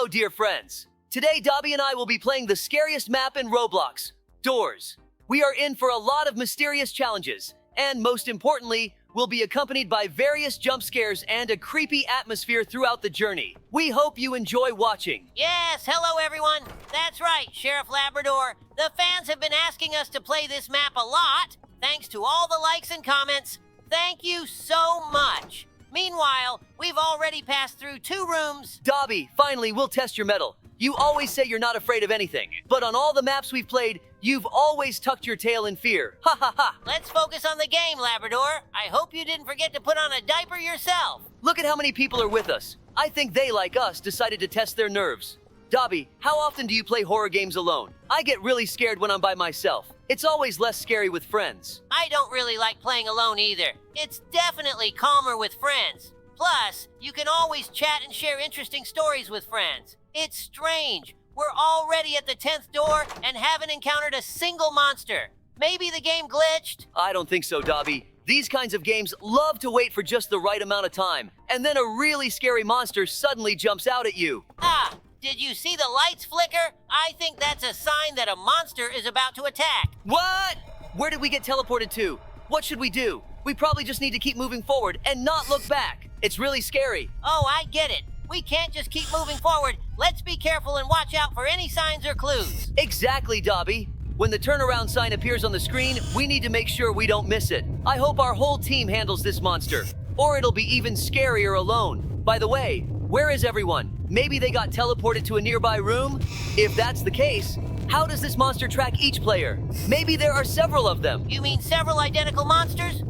dear friends. Today, Dobie and I will be playing the scariest map in Roblox, Doors. We are in for a lot of mysterious challenges, and most importantly, we'll be accompanied by various jump scares and a creepy atmosphere throughout the journey. We hope you enjoy watching. Yes, hello everyone. That's right, Sheriff Labrador. The fans have been asking us to play this map a lot. Thanks to all the likes and comments. Thank you so much. Meanwhile, we've already passed through 2 rooms. Dobie, finally, we'll test your mettle. You always say you're not afraid of anything, but on all the maps we've played, you've always tucked your tail in fear. Ha ha ha! Let's focus on the game, Labrador. I hope you didn't forget to put on a diaper yourself. Look at how many people are with us. I think they, like us, decided to test their nerves. Dobie, how often do you play horror games alone? I get really scared when I'm by myself. It's always less scary with friends. I don't really like playing alone either. It's definitely calmer with friends. Plus, you can always chat and share interesting stories with friends. It's strange. We're already at the 10th door and haven't encountered a single monster. Maybe the game glitched? I don't think so, Dobie. These kinds of games love to wait for just the right amount of time, and then a really scary monster suddenly jumps out at you. Ah, did you see the lights flicker? I think that's a sign that a monster is about to attack. What? Where did we get teleported to? What should we do? We probably just need to keep moving forward and not look back. It's really scary. Oh, I get it. We can't just keep moving forward. Let's be careful and watch out for any signs or clues. Exactly, Dobie. When the turnaround sign appears on the screen, we need to make sure we don't miss it. I hope our whole team handles this monster, or it'll be even scarier alone. By the way, where is everyone? Maybe they got teleported to a nearby room? If that's the case, how does this monster track each player? Maybe there are several of them. You mean several identical monsters?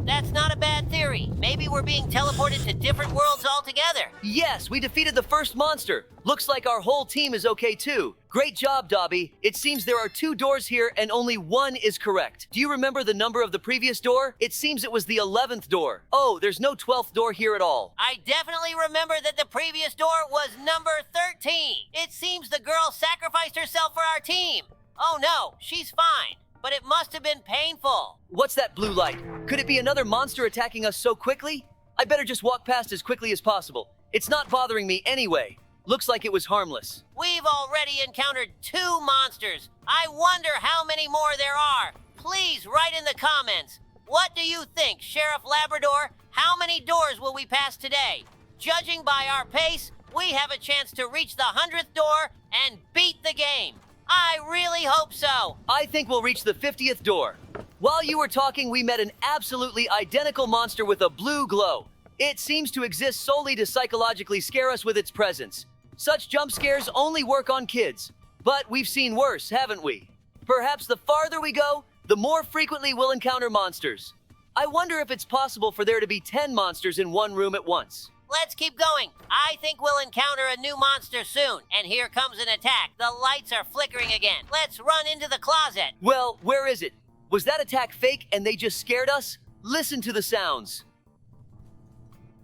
That's not a bad theory. Maybe we're being teleported to different worlds altogether. Yes, we defeated the first monster. Looks like our whole team is okay too. Great job, Dobie. It seems there are 2 doors here and only 1 is correct. Do you remember the number of the previous door? It seems it was the 11th door. Oh, there's no 12th door here at all. I definitely remember that the previous door was number 13. It seems the girl sacrificed herself for our team. Oh no, she's fine. But it must have been painful. What's that blue light? Could it be another monster attacking us so quickly? I better just walk past as quickly as possible. It's not bothering me anyway. Looks like it was harmless. We've already encountered 2 monsters. I wonder how many more there are. Please write in the comments. What do you think, Sheriff Labrador? How many doors will we pass today? Judging by our pace, we have a chance to reach the 100th door and beat the game. I really hope so. I think we'll reach the 50th door. While you were talking, we met an absolutely identical monster with a blue glow. It seems to exist solely to psychologically scare us with its presence. Such jump scares only work on kids. But we've seen worse, haven't we? Perhaps the farther we go, the more frequently we'll encounter monsters. I wonder if it's possible for there to be 10 monsters in one room at once. Let's keep going. I think we'll encounter a new monster soon. And here comes an attack. The lights are flickering again. Let's run into the closet. Well, where is it? Was that attack fake and they just scared us? Listen to the sounds.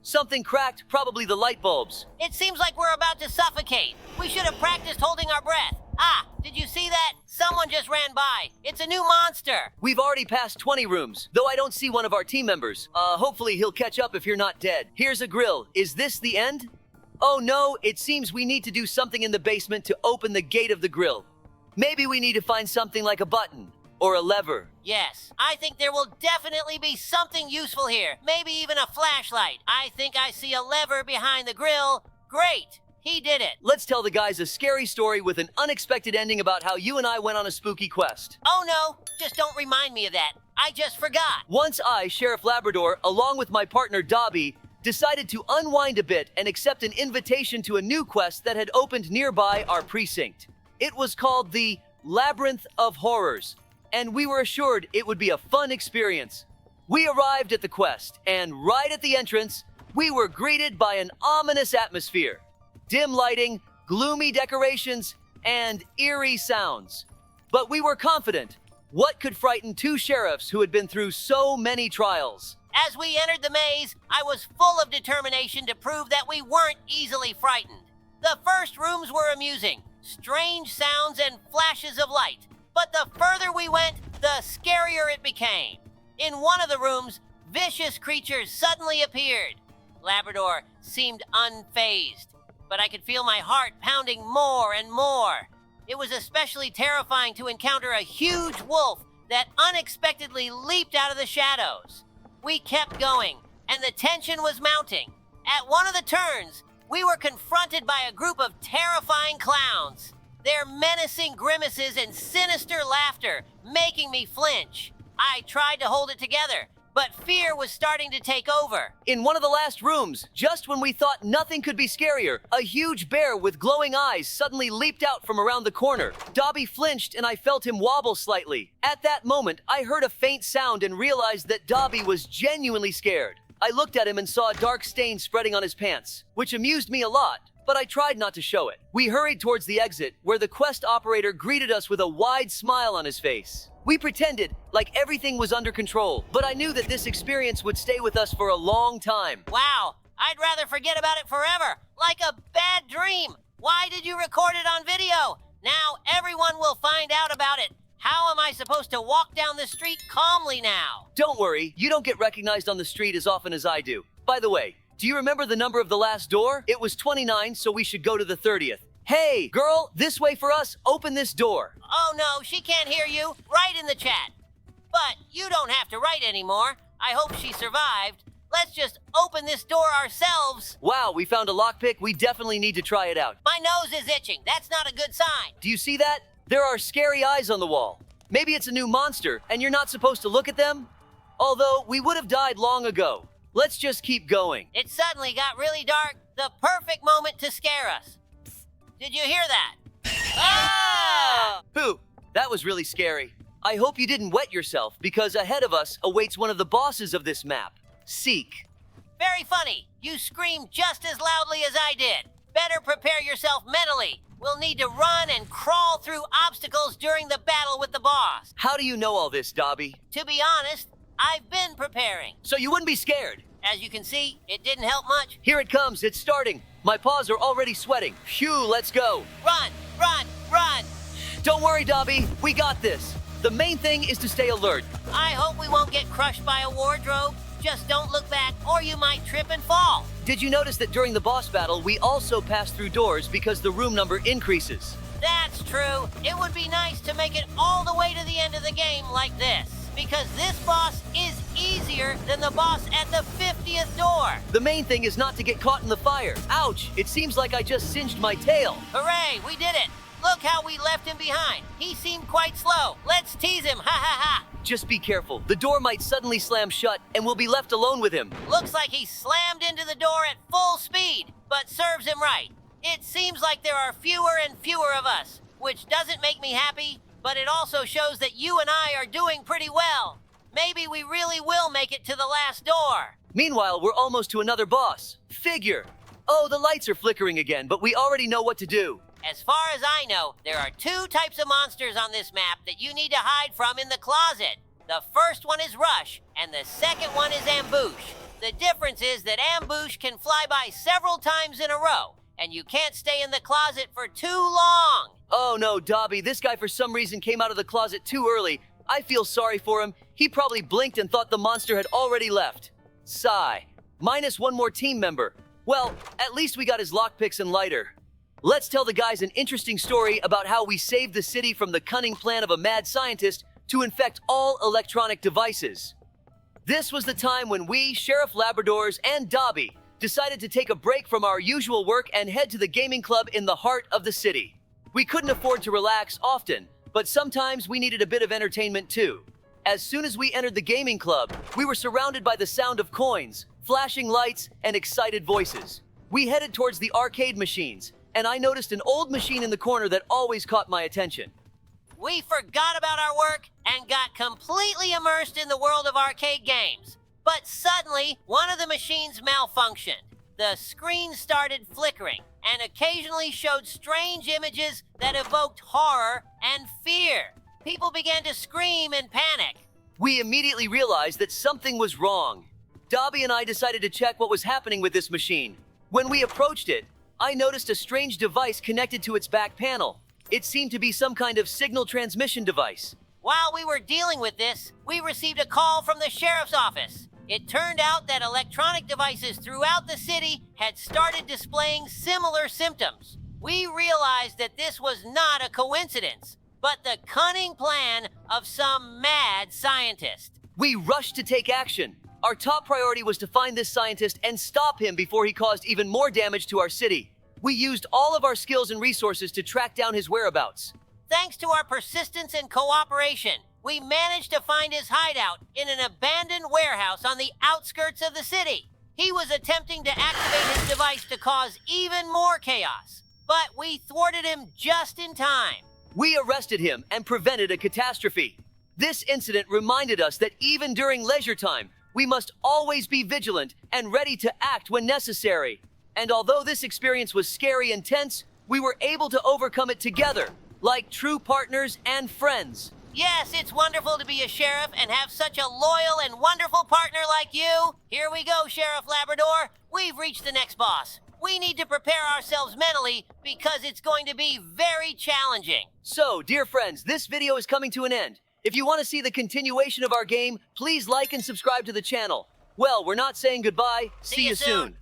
Something cracked, probably the light bulbs. It seems like we're about to suffocate. We should have practiced holding our breath. Ah, did you see that? Someone just ran by. It's a new monster. We've already passed 20 rooms, though I don't see one of our team members. Hopefully he'll catch up if you're not dead. Here's a grill. Is this the end? Oh no, it seems we need to do something in the basement to open the gate of the grill. Maybe we need to find something like a button or a lever. Yes, I think there will definitely be something useful here. Maybe even a flashlight. I think I see a lever behind the grill. Great. He did it. Let's tell the guys a scary story with an unexpected ending about how you and I went on a spooky quest. Oh no, just don't remind me of that. I just forgot. Once I, Sheriff Labrador, along with my partner Dobie, decided to unwind a bit and accept an invitation to a new quest that had opened nearby our precinct. It was called the Labyrinth of Horrors, and we were assured it would be a fun experience. We arrived at the quest, and right at the entrance, we were greeted by an ominous atmosphere. Dim lighting, gloomy decorations, and eerie sounds. But we were confident. What could frighten 2 sheriffs who had been through so many trials? As we entered the maze, I was full of determination to prove that we weren't easily frightened. The first rooms were amusing, strange sounds and flashes of light. But the further we went, the scarier it became. In one of the rooms, vicious creatures suddenly appeared. Labrador seemed unfazed. but I could feel my heart pounding more and more. It was especially terrifying to encounter a huge wolf that unexpectedly leaped out of the shadows. We kept going, and the tension was mounting. At one of the turns, we were confronted by a group of terrifying clowns, their menacing grimaces and sinister laughter making me flinch. I tried to hold it together, but fear was starting to take over. In one of the last rooms, just when we thought nothing could be scarier, a huge bear with glowing eyes suddenly leaped out from around the corner. Dobie flinched and I felt him wobble slightly. At that moment, I heard a faint sound and realized that Dobie was genuinely scared. I looked at him and saw a dark stain spreading on his pants, which amused me a lot, but I tried not to show it. We hurried towards the exit, where the quest operator greeted us with a wide smile on his face. We pretended like everything was under control, but I knew that this experience would stay with us for a long time. Wow, I'd rather forget about it forever, like a bad dream. Why did you record it on video? Now everyone will find out about it. How am I supposed to walk down the street calmly now? Don't worry, you don't get recognized on the street as often as I do. By the way, do you remember the number of the last door? It was 29, so we should go to the 30th. Hey, girl, this way for us. Open this door. Oh no, she can't hear you. Write in the chat. But you don't have to write anymore. I hope she survived. Let's just open this door ourselves. Wow, we found a lockpick. We definitely need to try it out. My nose is itching. That's not a good sign. Do you see that? There are scary eyes on the wall. Maybe it's a new monster, and you're not supposed to look at them? Although, we would have died long ago. Let's just keep going. It suddenly got really dark. The perfect moment to scare us. Did you hear that? Ah! Pooh, that was really scary. I hope you didn't wet yourself, because ahead of us awaits one of the bosses of this map. Seek. Very funny. You screamed just as loudly as I did. Better prepare yourself mentally. We'll need to run and crawl through obstacles during the battle with the boss. How do you know all this, Dobie? To be honest, I've been preparing. So you wouldn't be scared? As you can see, it didn't help much. Here it comes, it's starting. My paws are already sweating. Phew, let's go. Run, run, run. Don't worry, Dobie, we got this. The main thing is to stay alert. I hope we won't get crushed by a wardrobe. Just don't look back or you might trip and fall. Did you notice that during the boss battle, we also pass through doors because the room number increases? That's true. It would be nice to make it all the way to the end of the game like this, because this boss is easier than the boss at the 50th door. The main thing is not to get caught in the fire. Ouch, it seems like I just singed my tail. Hooray, we did it. Look how we left him behind. He seemed quite slow. Let's tease him, ha ha ha. Just be careful. The door might suddenly slam shut and we'll be left alone with him. Looks like he slammed into the door at full speed, but serves him right. It seems like there are fewer and fewer of us, which doesn't make me happy, but it also shows that you and I are doing pretty well. Maybe we really will make it to the last door. Meanwhile, we're almost to another boss. Figure. Oh, the lights are flickering again, but we already know what to do. As far as I know, there are two types of monsters on this map that you need to hide from in the closet. The first one is Rush, and the second one is Ambush. The difference is that Ambush can fly by several times in a row, and you can't stay in the closet for too long. Oh no, Dobie, this guy for some reason came out of the closet too early. I feel sorry for him. He probably blinked and thought the monster had already left. Sigh. Minus one more team member. Well, at least we got his lockpicks and lighter. Let's tell the guys an interesting story about how we saved the city from the cunning plan of a mad scientist to infect all electronic devices. This was the time when we, Sheriff Labradors and Dobie, decided to take a break from our usual work and head to the gaming club in the heart of the city. We couldn't afford to relax often, but sometimes we needed a bit of entertainment too. As soon as we entered the gaming club, we were surrounded by the sound of coins, flashing lights, and excited voices. We headed towards the arcade machines, and I noticed an old machine in the corner that always caught my attention. We forgot about our work and got completely immersed in the world of arcade games. But suddenly, one of the machines malfunctioned. The screen started flickering and occasionally showed strange images that evoked horror and fear. People began to scream in panic. We immediately realized that something was wrong. Dobie and I decided to check what was happening with this machine. When we approached it, I noticed a strange device connected to its back panel. It seemed to be some kind of signal transmission device. While we were dealing with this, we received a call from the sheriff's office. It turned out that electronic devices throughout the city had started displaying similar symptoms. We realized that this was not a coincidence, but the cunning plan of some mad scientist. We rushed to take action. Our top priority was to find this scientist and stop him before he caused even more damage to our city. We used all of our skills and resources to track down his whereabouts. Thanks to our persistence and cooperation, we managed to find his hideout in an abandoned warehouse on the outskirts of the city. He was attempting to activate his device to cause even more chaos, but we thwarted him just in time. We arrested him and prevented a catastrophe. This incident reminded us that even during leisure time, we must always be vigilant and ready to act when necessary. And although this experience was scary and tense, we were able to overcome it together, like true partners and friends. Yes, it's wonderful to be a sheriff and have such a loyal and wonderful partner like you. Here we go, Sheriff Labrador. We've reached the next boss. We need to prepare ourselves mentally because it's going to be very challenging. So, dear friends, this video is coming to an end. If you want to see the continuation of our game, please like and subscribe to the channel. Well, we're not saying goodbye. See you soon.